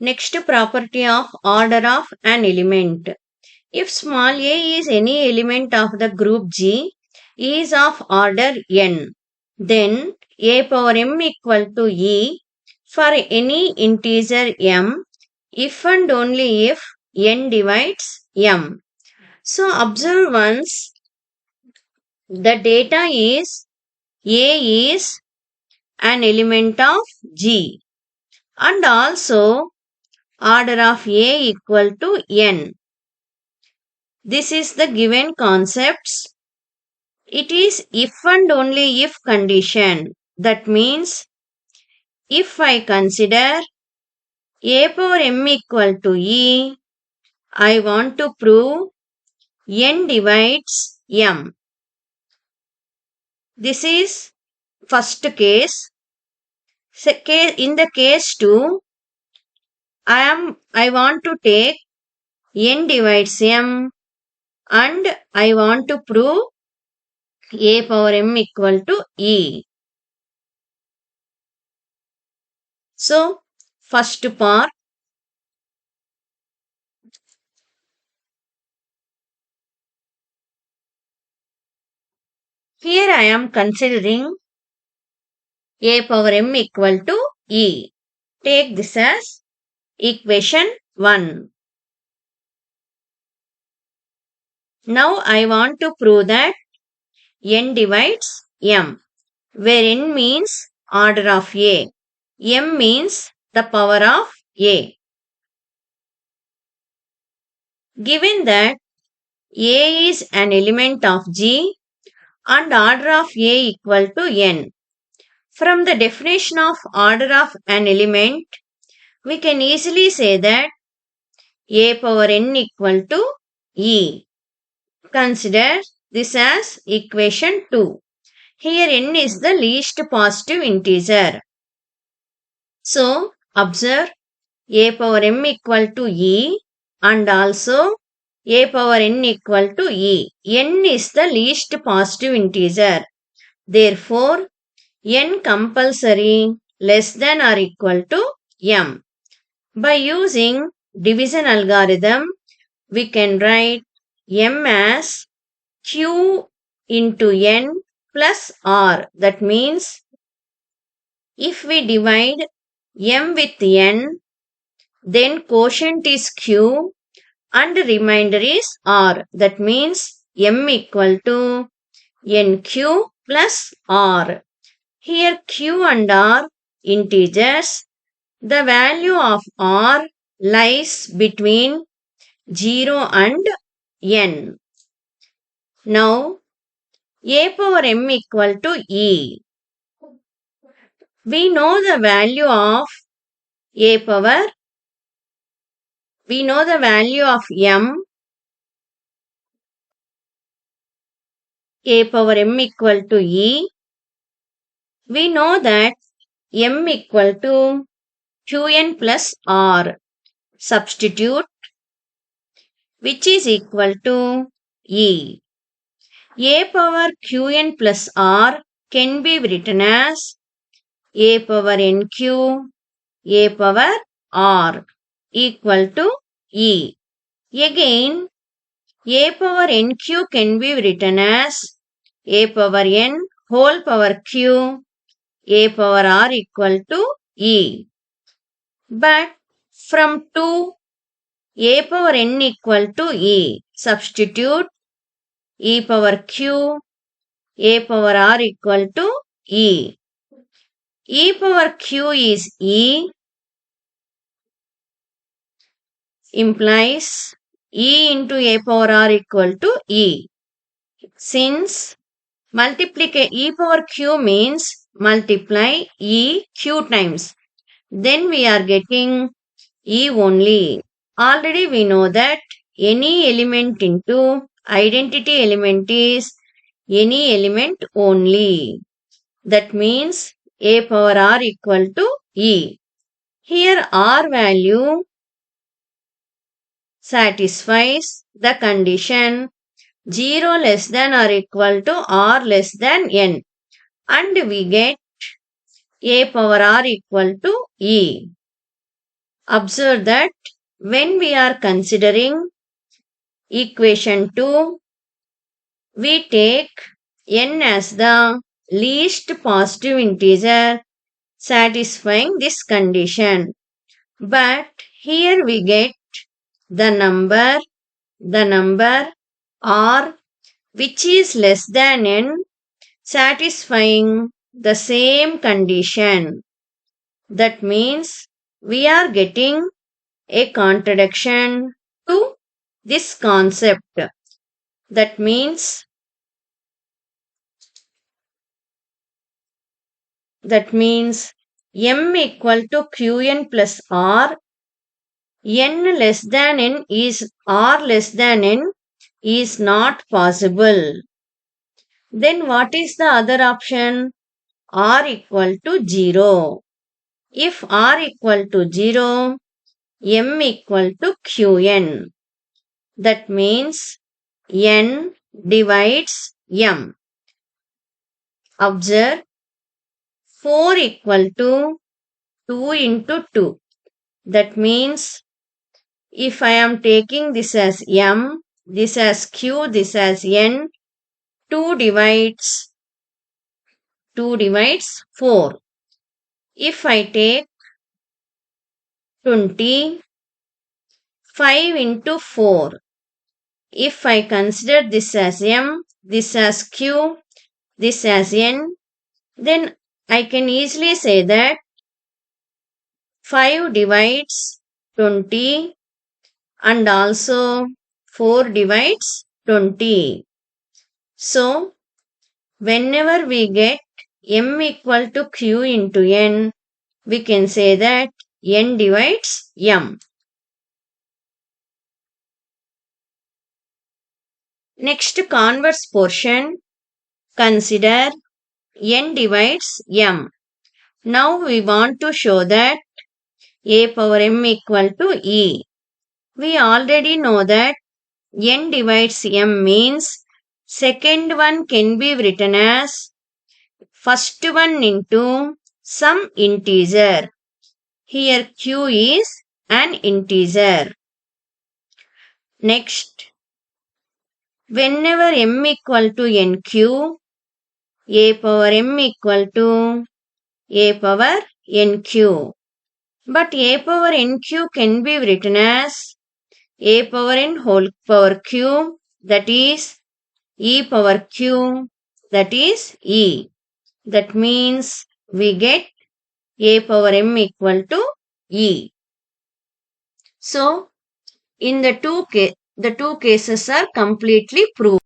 Next property of order of an element. If small a is any element of the group G is of order n, then a power m equal to e for any integer m if and only if n divides m. So observe once the data is a is an element of G and also order of a equal to n. This is the given concepts. It is if and only if condition. That means if I consider a power m equal to e, I want to prove n divides m. This is first case. In the case 2, I want to take n divides m and I want to prove a power m equal to e. So, first part, here I am considering a power m equal to e. Take this as equation 1. Now I want to prove that n divides m, where n means order of a, m means the power of a. Given that a is an element of G and order of a equal to n, from the definition of order of an element, we can easily say that a power n equal to e. Consider this as equation 2. Here n is the least positive integer. So, observe a power m equal to e and also a power n equal to e. N is the least positive integer. Therefore, n compulsory less than or equal to m. By using division algorithm, we can write m as q into n plus r. That means if we divide m with n, then quotient is q and remainder is r. That means m equal to nq plus r. Here q and r integers. The value of r lies between 0 and n. Now, a power m equal to e. We know the value of a power. We know the value of m. A power m equal to e. We know that m equal to qn plus r. Substitute, which is equal to e. A power qn plus r can be written as a power nq, a power r equal to e. Again, a power nq can be written as a power n whole power q, a power r equal to e. But from 2, a power n equal to e. Substitute e power q, a power r equal to e. E power q is e, implies e into a power r equal to e. Since e power q means multiply e q times, then we are getting e only. Already we know that any element into identity element is any element only. That means a power r equal to e. Here r value satisfies the condition 0 less than or equal to r less than n, and we get a power r equal to e. Observe that when we are considering equation 2, we take n as the least positive integer satisfying this condition. But here we get the number r which is less than n satisfying the same condition. That means we are getting a contradiction to this concept. That means m equal to qn plus r, n less than n is r less than n is not possible. Then what is the other option? R equal to 0. If r equal to 0, m equal to qn. That means n divides m. Observe 4 equal to 2 into 2. That means if I am taking this as m, this as q, this as n, 2 divides 4. If I take 20, 5 into 4. If I consider this as m, this as q, this as n, then I can easily say that 5 divides 20 and also 4 divides 20. So, whenever we get m equal to q into n, we can say that n divides m. Next converse portion, consider n divides m. Now we want to show that a power m equal to e. We already know that n divides m means second one can be written as first one into some integer. Here q is an integer. Next, whenever m equal to nq, a power m equal to a power nq. But a power nq can be written as a power n whole power q, that is e power q, that is e. That means we get a power m equal to e. So, in the two cases are completely proved.